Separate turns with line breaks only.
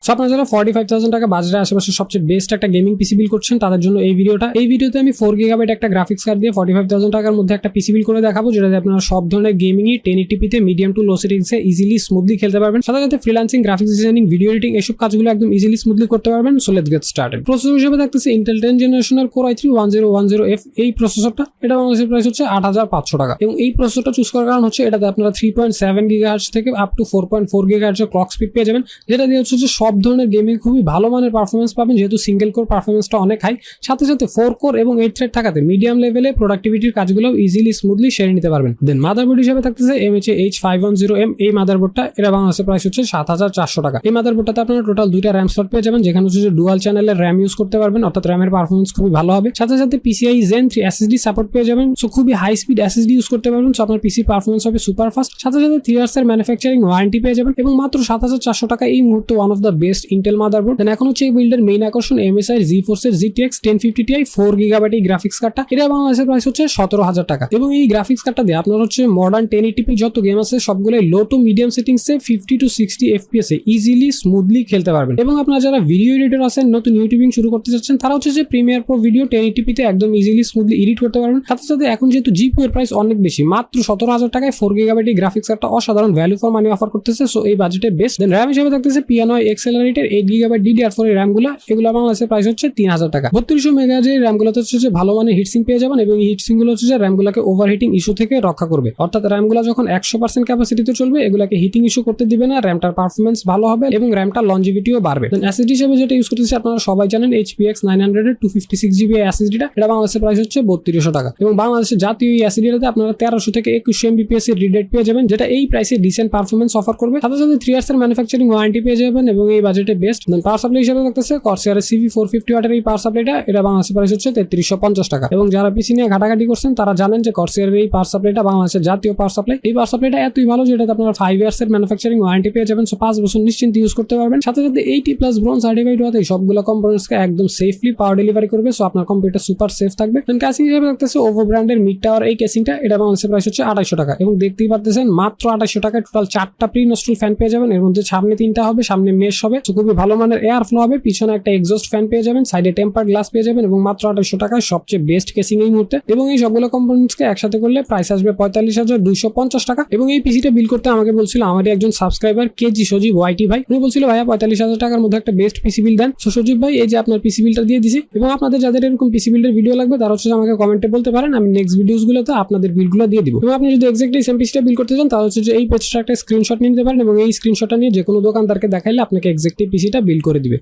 So আপনারা যারা 45,000 টাকা বাজারের আশেপাশে সবচেয়ে বেস্ট একটা গেমিং পিসি বিল করছেন তাদের জন্য এই ভিডিওতে আমি 4 গিগাবাইট একটা গ্রাফিক্স কার্ড দিয়ে 45,000 টাকার মধ্যে একটা পিসি বিল করে দেখাবো, যেটাতে আপনারা সব ধরনের গেমিংই 1080p তে মিডিয়াম টু লো সেটিংসে ইজিলি স্মুথলি খেলতে পারবেন। সাথে সাথে freelancing, graphics designing, video editing এসব কাজগুলো একদম ইজিলি স্মুথলি করতে পারবেন। So let's get started. Processor হিসেবে থাকতেছে ইন্টেল 10 জেনারেশনের কোর i3 1010F এই প্রসেসরটা। এটা বাংলাদেশের প্রাইস হচ্ছে 8,500 টাকা এবং এই প্রসেসরটা চুজ করার কারণ হচ্ছে এটাতে আপনারা 3.7 GHz থেকে আপ টু 4.4 GHz এর ক্লক স্পিড পেয়ে যাবেন, যেটা দিয়ে হচ্ছে সব ধরনের গেমিং খুবই ভালো মানের পারফরমেন্স পাবেন, যেহেতু সিঙ্গেল কোর পারফরমেন্সটা অনেক হাই। সাথে সাথে 4 কোর এবং 8 থ্রেড থাকাতে মিডিয়াম লেভেলে প্রোডাক্টিভিটির কাজগুলো ইজিলি স্মুথলি সেরে নিতে পারবেন। দেন মাদারবোর্ড হিসেবে থাকতেছে MHA H510M এই মাদারবোর্ডটা। এটা বাংলাদেশের প্রাইস হচ্ছে 7,400 টাকা। এই মাদারবোর্ডটাতে আপনারা টোটাল 2টা র্যাম স্লট পেয়ে যাবেন, যেখানে হচ্ছে ডুয়াল চ্যানেলের র্যাম ইউজ করতে পারবেন, অর্থাৎ র্যামের পারফরমেন্স খুবই ভালো হবে। সাথে সাথে PCI Zen 3 SSD সাপোর্ট পেয়ে যাবেন। সো খুবই হাই স্পিড SSD ইউজ করতে পারবেন। সো আপনার পিসি পারফরমেন্স হবে সুপার ফাস্ট। সাথে সাথে 3 ইয়ার্স এর ম্যানুফ্যাকচারিং ওয়ারেন্টি পেয়ে যাবেন এবং মাত্র 7,400 টাকা এই মুহূর্তে one of the best Intel motherboard. Then এখন হচ্ছে এই বিল্ডের মেইন আকর্ষণ MSI GeForce এর GTX 1050 Ti 4 গিগাবাইট এই গ্রাফিক্স কার্ডটা। এটা বাংলাদেশের প্রাইস হচ্ছে 17,000 টাকা এবং এই গ্রাফিক্স কার্ডটা দিয়ে আপনার হচ্ছে মডার্ন 1080p যত গেম আছে সবগুলোই লো টু মিডিয়াম সেটিংসে 50 to 60 FPS A easily smoothly খেলতে পারবেন। এবং আপনারা যারা ভিডিও এডিটর আছেন, নতুন ইউটিউবিং শুরু করতে চাচ্ছেন, তারা হচ্ছে যে প্রিমিয়ার প্রো ভিডিও 1080p তে একদম ইজিলি স্মুথলি এডিট করতে পারবেন। সাথে সাথে এখন যেহেতু GPU এর প্রাইস অনেক বেশি, মাত্র 17,000 টাকায় 4 গিগাবাইট এই গ্রাফিক্স কার্ডটা অসাধারণ ভ্যালু ফর মানি অফার করতেছে। সো এই বাজেটে বেস্ট। দেন র্যাম হিসেবে থাকতেছে P&Y এক্সেলারেটেড 8 গিগাবাইট DDR4 এর র্যাম এগুলো বাংলাদেশের প্রাইস হচ্ছে 3,000 টাকা। 3200 মেগাহার্জ এই র্যামগুলোতে হচ্ছে যে ভালো মানের হিটসিং পেয়ে যাবেন এবং এই হিটসিং গুলো হচ্ছে যে র্যামগুলোকে ওভারহিটিং ইস্যু থেকে রক্ষা করবে, অর্থাৎ র্যামগুলো যখন 100% ক্যাপাসিটিতে চলবে এগুলোকে হিটিং ইস্যু করতে দিবে না, র্যামটার পারফরমেন্স ভালো হবে এবং র্যামটার লঞ্জিভিটিও বাড়বে। দেন এসএসডি হিসেবে যেটা ইউজ করতেছি আপনারা সবাই জানেন HPX 900 এর 256GB এসএসডিটা। এটা বাংলাদেশের প্রাইস হচ্ছে 3200 টাকা এবং বাংলাদেশের জাতীয় এই এসএসডিটাতে আপনারা 1300 থেকে 2100 MBPS এর রিড রেট পেয়ে যাবেন, যেটা এই প্রাইসে ডিসেন্ট পারফরমেন্স অফার করবে। সাথে সাথে 3 ইয়ার্স এর ম্যানুফ্যাকচারিং ওয়ারেন্টি পেয়ে যাবেন এবং এই বাজেটে বেস্ট। দেন পাওয়ার সাপ্লাই হিসেবে থাকতেছে Corsair CV 450 ওয়াটের এই পাওয়ার সাপ্লাইটা। এটা বাংলাদেশের প্রাইস হচ্ছে 3350 টাকা এবং যারা পিসি নিয়ে ঘাটাঘাটি করছেন তারা জানেন যে Corsair এই পাওয়ার সাপ্লাইটা বাংলাদেশের জাতীয় পাওয়ার সাপ্লাই। এই পাওয়ার সাপ্লাইটা এতই ভালো যেটাতে আপনারা 5 ইয়ার্স এর ম্যানুফ্যাকচারিং ওয়ারেন্টি পেয়ে যাবেন। সো 5 বছর নিশ্চিন্তে ইউজ করতে পারবেন। সাথে সাথে 80+ ব্রোঞ্জ সার্টিফাইড হওয়াতে সবগুলো কম্পোনেন্টসকে একদম সেফলি পাওয়ার ডেলিভারি করবে। সো আপনার কম্পিউটার সুপার সেফ থাকবে। দেন কেসিং হিসেবে থাকতেছে ওভো ব্র্যান্ডের মিড টাওয়ার এই কেসিংটা। এটা বাংলাদেশের প্রাইস হচ্ছে 2,800 টাকা এবং দেখতেই পারতেছেন মাত্র 2,800 টাকায় টোটাল 4টা প্রি ইনস্টল ফ্যান পেয়ে যাবেন। এর মধ্যে সামনে 3টা হবে, সামনে মেশ হবে, সো খুবই ভালো মানের এয়ার ফ্লো হবে, পিছনে একটা এক্সস্ট ফ্যান পেয়ে যাবেন, সাইডে টেম্পার্ড গ্লাস পেয়ে যাবেন এবং মাত্র 2,800 টাকায় সবচেয়ে বেস্ট কেসিং এই মুহূর্তে। এবং এই সবগুলো কম্পোনেন্টসকে একসাথে করলে প্রাইস আসবে 45,250 টাকা। এবং এই পিসিটা বিল করতে আমাকে বলছিল আমারই একজন সাবস্ক্রাইবার কেজি সজীব ওয়াইটি ভাই। উনি বলছিল ভাইয়া 45,000 টাকার মধ্যে একটা বেস্ট পিসি বিল দেন। সো সজীব ভাই এই যে আপনার পিসি বিলটা দিয়ে দিছি এবং আপনাদের যাদের এরকম পিসি বিল্ডের ভিডিও লাগবে তারা হচ্ছে আমাকে কমেন্টে বলতে পারেন, আমি নেক্সট ভিডিওসগুলোতে আপনাদের বিলগুলো দিয়ে দিব। এবং আপনি যদি এক্স্যাক্টলি সেম পিসিটা বিল করতে চান তাহলে হচ্ছে যে এই পেজটা একটা স্ক্রিনশট নিতে পারেন এবং এই স্ক্রিনশটটা নিয়ে যে কোনো দোকানদারকে দেখাইলে আপনাকে এক্স্যাক্টলি পিসিটা বিল করে দিবে।